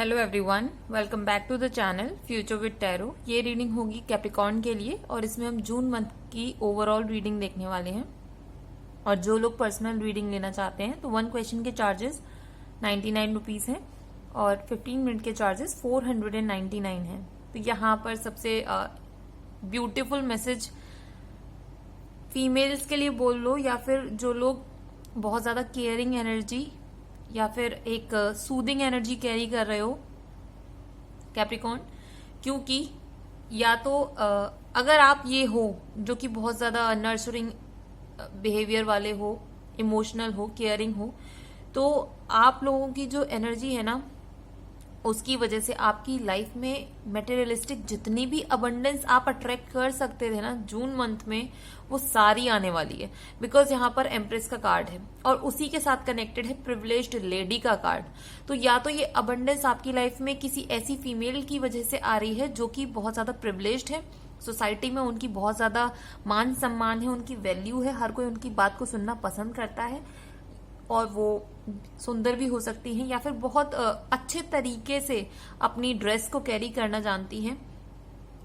Hello everyone, welcome back to the channel future with tarot. ये reading होगी Capricorn के लिए और इसमें हम जून मंथ की ओवरऑल रीडिंग देखने वाले हैं। और जो लोग पर्सनल रीडिंग लेना चाहते हैं तो 1 क्वेश्चन के चार्जेस 99 रुपीज हैं और 15 मिनट के चार्जेस 499 हैं। तो यहाँ पर सबसे ब्यूटीफुल मैसेज फीमेल्स के लिए बोल लो, या फिर जो लोग बहुत ज्यादा केयरिंग एनर्जी या फिर एक सूदिंग एनर्जी कैरी कर रहे हो कैप्रिकॉर्न, क्योंकि या तो अगर आप ये हो जो कि बहुत ज्यादा नर्चरिंग बिहेवियर वाले हो, इमोशनल हो, केयरिंग हो, तो आप लोगों की जो एनर्जी है ना, उसकी वजह से आपकी लाइफ में मटेरियलिस्टिक जितनी भी अबंडेंस आप अट्रैक्ट कर सकते थे ना जून मंथ में, वो सारी आने वाली है। बिकॉज यहाँ पर एम्प्रेस का कार्ड है और उसी के साथ कनेक्टेड है प्रिविलेज्ड लेडी का कार्ड। तो या तो ये अबंडेंस आपकी लाइफ में किसी ऐसी फीमेल की वजह से आ रही है जो कि बहुत ज्यादा प्रिविलेज्ड है, सोसाइटी में उनकी बहुत ज्यादा मान सम्मान है, उनकी वैल्यू है, हर कोई उनकी बात को सुनना पसंद करता है और वो सुंदर भी हो सकती हैं, या फिर बहुत अच्छे तरीके से अपनी ड्रेस को कैरी करना जानती हैं।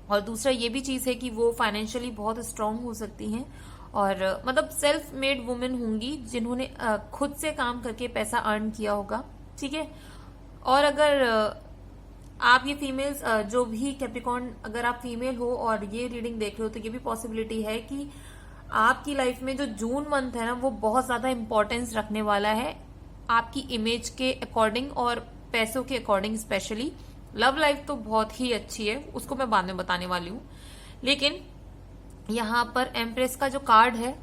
और दूसरा ये भी चीज है कि वो फाइनेंशियली बहुत स्ट्रांग हो सकती हैं और मतलब सेल्फ मेड वुमेन होंगी जिन्होंने खुद से काम करके पैसा अर्न किया होगा। ठीक है। और अगर आप ये फीमेल्स जो भी कैप्रिकॉर्न, अगर आप फीमेल हो और ये रीडिंग देख रहे हो, तो ये भी पॉसिबिलिटी है कि आपकी लाइफ में जो जून मंथ है ना, वो बहुत ज्यादा इंपॉर्टेंस रखने वाला है आपकी इमेज के अकॉर्डिंग और पैसों के अकॉर्डिंग। स्पेशली लव लाइफ तो बहुत ही अच्छी है, उसको मैं बाद में बताने वाली हूँ। लेकिन यहाँ पर एम्प्रेस का जो कार्ड है,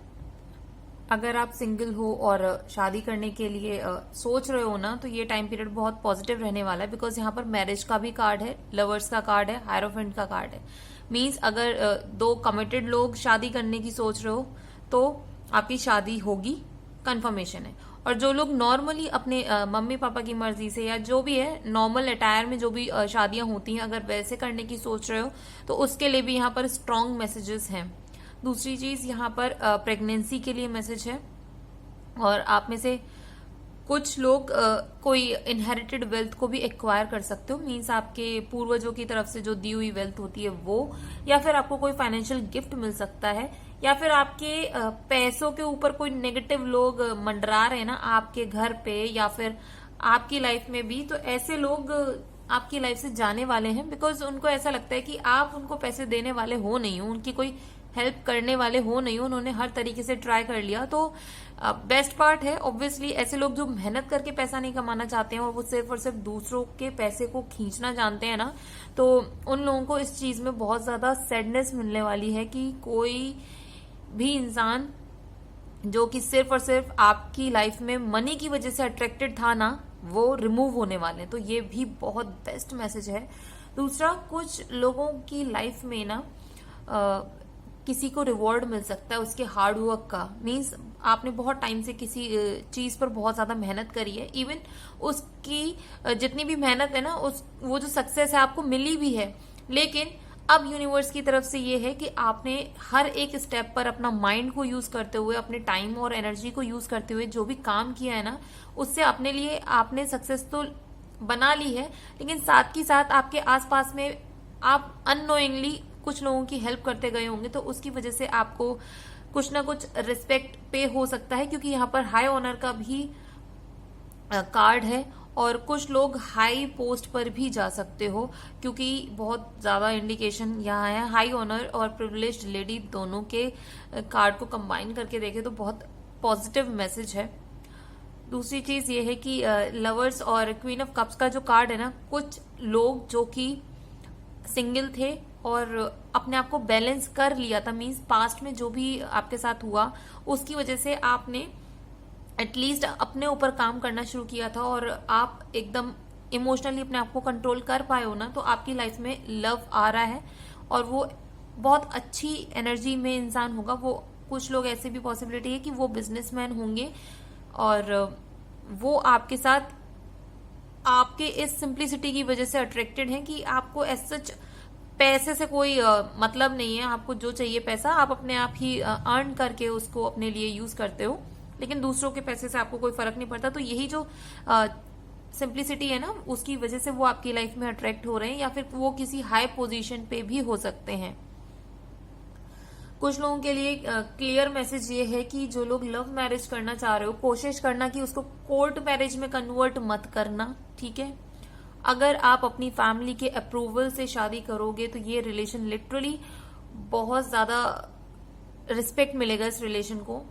अगर आप सिंगल हो और शादी करने के लिए सोच रहे हो ना, तो ये टाइम पीरियड बहुत पॉजिटिव रहने वाला है। बिकॉज यहाँ पर मैरिज का भी कार्ड है, लवर्स का कार्ड है, हायरोफेंट का कार्ड है। मीन्स अगर दो कमिटेड लोग शादी करने की सोच रहे हो तो आपकी शादी होगी, कंफर्मेशन है। और जो लोग नॉर्मली अपने मम्मी पापा की मर्जी से या जो भी है नॉर्मल अटायर में जो भी शादियां होती हैं, अगर वैसे करने की सोच रहे हो तो उसके लिए भी यहाँ पर स्ट्रांग मैसेजेस हैं। दूसरी चीज यहाँ पर प्रेगनेंसी के लिए मैसेज है और आप में से कुछ लोग कोई इनहेरिटेड वेल्थ को भी एक्वायर कर सकते हो। मीन्स आपके पूर्वजों की तरफ से जो दी हुई वेल्थ होती है वो, या फिर आपको कोई फाइनेंशियल गिफ्ट मिल सकता है, या फिर आपके पैसों के ऊपर कोई नेगेटिव लोग मंडरा रहे हैं ना आपके घर पे या फिर आपकी लाइफ में भी, तो ऐसे लोग आपकी लाइफ से जाने वाले हैं। बिकॉज उनको ऐसा लगता है कि आप उनको पैसे देने वाले हो नहीं हो, उनकी कोई हेल्प करने वाले हो नहीं हो, उन्होंने हर तरीके से ट्राई कर लिया। तो बेस्ट पार्ट है ऑब्वियसली ऐसे लोग जो मेहनत करके पैसा नहीं कमाना चाहते हैं और वो सिर्फ और सिर्फ दूसरों के पैसे को खींचना जानते हैं ना, तो उन लोगों को इस चीज में बहुत ज्यादा सैडनेस मिलने वाली है कि कोई भी इंसान जो कि सिर्फ और सिर्फ आपकी लाइफ में मनी की वजह से अट्रैक्टेड था ना, वो रिमूव होने वाले हैं। तो ये भी बहुत बेस्ट मैसेज है। दूसरा, कुछ लोगों की लाइफ में ना किसी को रिवॉर्ड मिल सकता है उसके हार्ड वर्क का। मीन्स आपने बहुत टाइम से किसी चीज पर बहुत ज्यादा मेहनत करी है, इवन उसकी जितनी भी मेहनत है ना, वो जो सक्सेस है आपको मिली भी है। लेकिन अब यूनिवर्स की तरफ से ये है कि आपने हर एक स्टेप पर अपना माइंड को यूज करते हुए, अपने टाइम और एनर्जी को यूज करते हुए जो भी काम किया है ना, उससे अपने लिए आपने सक्सेस तो बना ली है, लेकिन साथ ही साथ आपके आसपास में आप अननोइंगली कुछ लोगों की हेल्प करते गए होंगे, तो उसकी वजह से आपको कुछ ना कुछ रिस्पेक्ट पे हो सकता है। क्योंकि यहाँ पर हाई ऑनर का भी कार्ड है और कुछ लोग हाई पोस्ट पर भी जा सकते हो, क्योंकि बहुत ज्यादा इंडिकेशन यहाँ है। हाई ऑनर और प्रिविलेज्ड लेडी दोनों के कार्ड को कंबाइन करके देखे तो बहुत पॉजिटिव मैसेज है। दूसरी चीज ये है कि लवर्स और क्वीन ऑफ कप्स का जो कार्ड है ना, कुछ लोग जो कि सिंगल थे और अपने आप को बैलेंस कर लिया था, मीन्स पास्ट में जो भी आपके साथ हुआ उसकी वजह से आपने एटलीस्ट अपने ऊपर काम करना शुरू किया था और आप एकदम इमोशनली अपने आप को कंट्रोल कर पाए हो ना, तो आपकी लाइफ में लव आ रहा है और वो बहुत अच्छी एनर्जी में इंसान होगा। वो कुछ लोग ऐसे भी पॉसिबिलिटी है कि वो बिजनेसमैन होंगे और वो आपके साथ आपके इस सिंप्लिसिटी की वजह से अट्रैक्टेड हैं कि आपको एज सच पैसे से कोई मतलब नहीं है। आपको जो चाहिए पैसा आप अपने आप ही अर्न करके उसको अपने लिए यूज करते हो, लेकिन दूसरों के पैसे से आपको कोई फर्क नहीं पड़ता। तो यही जो सिंप्लिसिटी है ना, उसकी वजह से वो आपकी लाइफ में अट्रैक्ट हो रहे हैं, या फिर वो किसी हाई पोजीशन पे भी हो सकते हैं। कुछ लोगों के लिए क्लियर मैसेज ये है कि जो लोग लव मैरिज करना चाह रहे हो, कोशिश करना कि उसको कोर्ट मैरिज में कन्वर्ट मत करना, ठीक है। अगर आप अपनी फैमिली के अप्रूवल से शादी करोगे तो ये रिलेशन लिटरली बहुत ज्यादा रिस्पेक्ट मिलेगा इस रिलेशन को।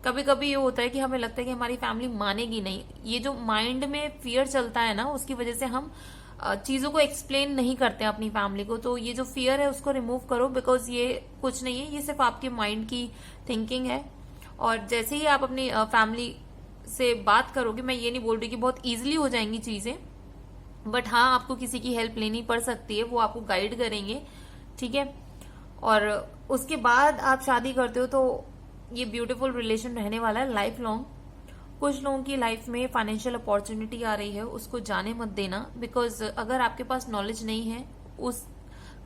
कभी कभी ये होता है कि हमें लगता है कि हमारी फैमिली मानेगी नहीं, ये जो माइंड में फियर चलता है ना, उसकी वजह से हम चीजों को एक्सप्लेन नहीं करते हैं अपनी फैमिली को। तो ये जो फियर है उसको रिमूव करो, बिकॉज ये कुछ नहीं है, ये सिर्फ आपके माइंड की थिंकिंग है। और जैसे ही आप अपनी फैमिली से बात करोगे, मैं ये नहीं बोल रही कि बहुत ईजिली हो जाएंगी चीजें, बट हाँ आपको किसी की हेल्प लेनी पड़ सकती है, वो आपको गाइड करेंगे, ठीक है। और उसके बाद आप शादी करते हो तो ये ब्यूटीफुल रिलेशन रहने वाला है लाइफ लॉन्ग। कुछ लोगों की लाइफ में फाइनेंशियल अपॉर्चुनिटी आ रही है, उसको जाने मत देना, बिकॉज अगर आपके पास नॉलेज नहीं है उस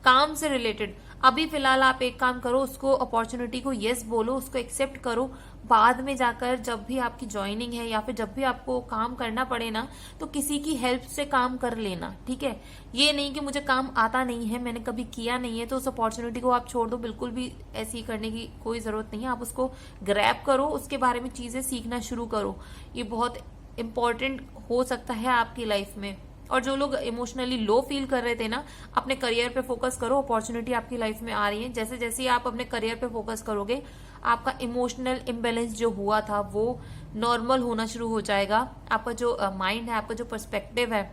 काम से रिलेटेड, अभी फिलहाल आप एक काम करो, उसको अपॉर्चुनिटी को यस बोलो, उसको एक्सेप्ट करो। बाद में जाकर जब भी आपकी ज्वाइनिंग है या फिर जब भी आपको काम करना पड़े ना, तो किसी की हेल्प से काम कर लेना, ठीक है। ये नहीं कि मुझे काम आता नहीं है, मैंने कभी किया नहीं है, तो उस अपॉर्चुनिटी को आप छोड़ दो, बिल्कुल भी ऐसी करने की कोई जरूरत नहीं है। आप उसको ग्रैब करो, उसके बारे में चीजें सीखना शुरू करो, ये बहुत इंपॉर्टेंट हो सकता है आपकी लाइफ में। और जो लोग इमोशनली लो फील कर रहे थे ना, अपने करियर पे फोकस करो, अपॉर्चुनिटी आपकी लाइफ में आ रही है। जैसे जैसे आप अपने करियर पे फोकस करोगे, आपका इमोशनल इम्बेलेंस जो हुआ था वो नॉर्मल होना शुरू हो जाएगा। आपका जो माइंड है, आपका जो पर्सपेक्टिव है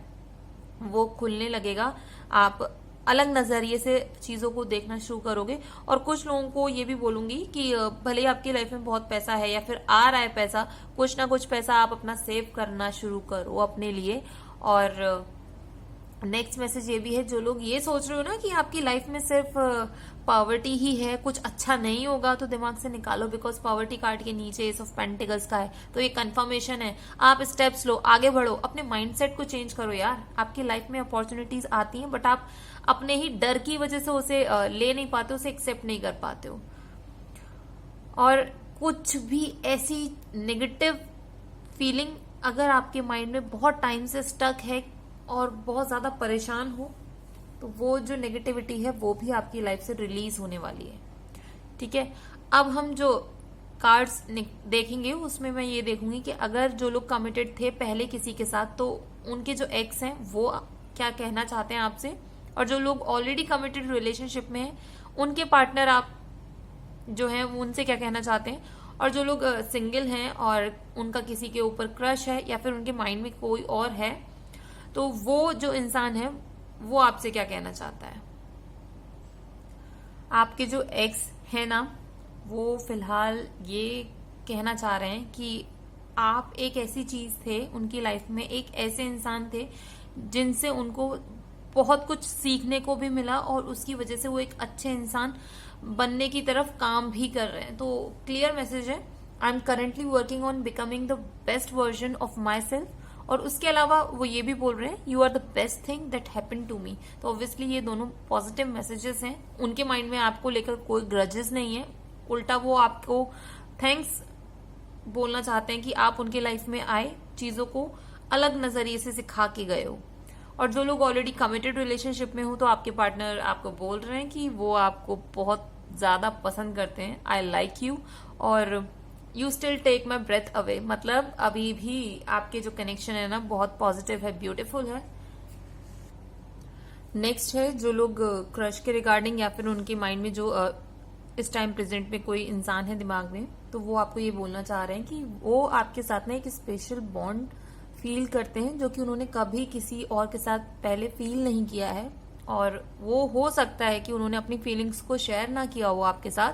वो खुलने लगेगा, आप अलग नजरिए से चीजों को देखना शुरू करोगे। और कुछ लोगों को ये भी बोलूंगी कि भले ही आपकी लाइफ में बहुत पैसा है या फिर आ रहा है पैसा, कुछ ना कुछ पैसा आप अपना सेव करना शुरू करो अपने लिए। और नेक्स्ट मैसेज ये भी है, जो लोग ये सोच रहे हो ना कि आपकी लाइफ में सिर्फ पॉवर्टी ही है, कुछ अच्छा नहीं होगा, तो दिमाग से निकालो, बिकॉज पॉवर्टी कार्ड के नीचे एस ऑफ पेंटिकल्स का है, तो ये कंफर्मेशन है। आप स्टेप्स लो, आगे बढ़ो, अपने माइंडसेट को चेंज करो यार। आपकी लाइफ में अपॉर्चुनिटीज आती हैं, बट आप अपने ही डर की वजह से उसे ले नहीं पाते, उसे एक्सेप्ट नहीं कर पाते हो। और कुछ भी ऐसी नेगेटिव फीलिंग अगर आपके माइंड में बहुत टाइम से स्टक है और बहुत ज्यादा परेशान हो, तो वो जो नेगेटिविटी है वो भी आपकी लाइफ से रिलीज होने वाली है, ठीक है। अब हम जो कार्ड्स देखेंगे उसमें मैं ये देखूंगी कि अगर जो लोग कमिटेड थे पहले किसी के साथ, तो उनके जो एक्स हैं वो क्या कहना चाहते हैं आपसे, और जो लोग ऑलरेडी कमिटेड रिलेशनशिप में हैं उनके पार्टनर आप जो है उनसे क्या कहना चाहते हैं, और जो लोग सिंगल हैं और उनका किसी के ऊपर क्रश है या फिर उनके माइंड में कोई और है, तो वो जो इंसान है वो आपसे क्या कहना चाहता है। आपके जो एक्स है ना, वो फिलहाल ये कहना चाह रहे हैं कि आप एक ऐसी चीज थे उनकी लाइफ में, एक ऐसे इंसान थे जिनसे उनको बहुत कुछ सीखने को भी मिला, और उसकी वजह से वो एक अच्छे इंसान बनने की तरफ काम भी कर रहे हैं। तो क्लियर मैसेज है, I am currently working on becoming the best version of myself. और उसके अलावा वो ये भी बोल रहे हैं, you are the best thing that happened to me. तो ऑब्वियसली ये दोनों पॉजिटिव मैसेजेस हैं। उनके माइंड में आपको लेकर कोई ग्रजेस नहीं है, उल्टा वो आपको थैंक्स बोलना चाहते हैं कि आप उनके लाइफ में आए, चीजों को अलग नजरिए से सिखा के गए हो। और जो लोग ऑलरेडी कमिटेड रिलेशनशिप में हो, तो आपके पार्टनर आपको बोल रहे हैं कि वो आपको बहुत ज्यादा पसंद करते हैं, आई लाइक यू, और you still take my breath away. मतलब अभी भी आपके जो कनेक्शन है ना बहुत पॉजिटिव है, ब्यूटीफुल है। नेक्स्ट है जो लोग क्रश के रिगार्डिंग या फिर उनके माइंड में जो इस टाइम प्रेजेंट में कोई इंसान है दिमाग में, तो वो आपको ये बोलना चाह रहे हैं कि वो आपके साथ ना एक स्पेशल बॉन्ड फील करते हैं, जो कि उन्होंने कभी किसी और के साथ पहले फील नहीं किया है। और वो हो सकता है कि उन्होंने अपनी फीलिंग्स को शेयर ना किया हो आपके साथ,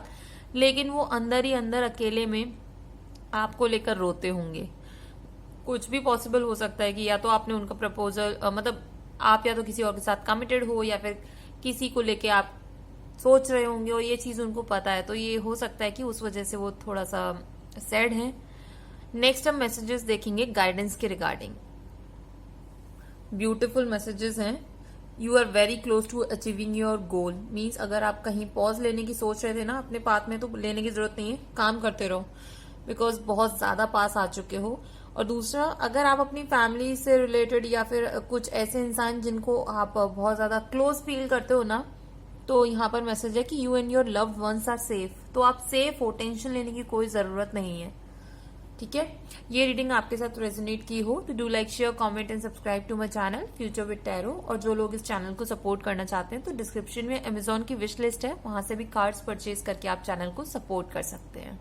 लेकिन वो अंदर ही अंदर अकेले में आपको लेकर रोते होंगे। कुछ भी पॉसिबल हो सकता है कि या तो आपने उनका प्रपोजल मतलब आप या तो किसी और के साथ कमिटेड हो, या फिर किसी को लेके आप सोच रहे होंगे और ये चीज उनको पता है, तो ये हो सकता है कि उस वजह से वो थोड़ा सा सैड है। नेक्स्ट हम मैसेजेस देखेंगे गाइडेंस के रिगार्डिंग। ब्यूटीफुल मैसेजेस हैं, you are very close to achieving your goal. Means अगर आप कहीं पॉज लेने की सोच रहे थे ना अपने पाथ में, तो लेने की जरूरत नहीं है, काम करते रहो, बिकॉज बहुत ज्यादा पास आ चुके हो। और दूसरा, अगर आप अपनी फैमिली से रिलेटेड या फिर कुछ ऐसे इंसान जिनको आप बहुत ज्यादा क्लोज फील करते हो ना, तो यहाँ पर मैसेज है कि you and your loved ones are safe. तो आप सेफ हो, टेंशन लेने की कोई जरूरत नहीं है। ठीक है, ये रीडिंग आपके साथ रेजोनेट की हो तो do like, share, comment and subscribe to my channel future with tarot. और जो लोग इस चैनल को सपोर्ट करना चाहते हैं तो डिस्क्रिप्शन में अमेजॉन की विश लिस्ट है, वहां से भी कार्ड्स परचेज करके आप चैनल को सपोर्ट कर सकते हैं।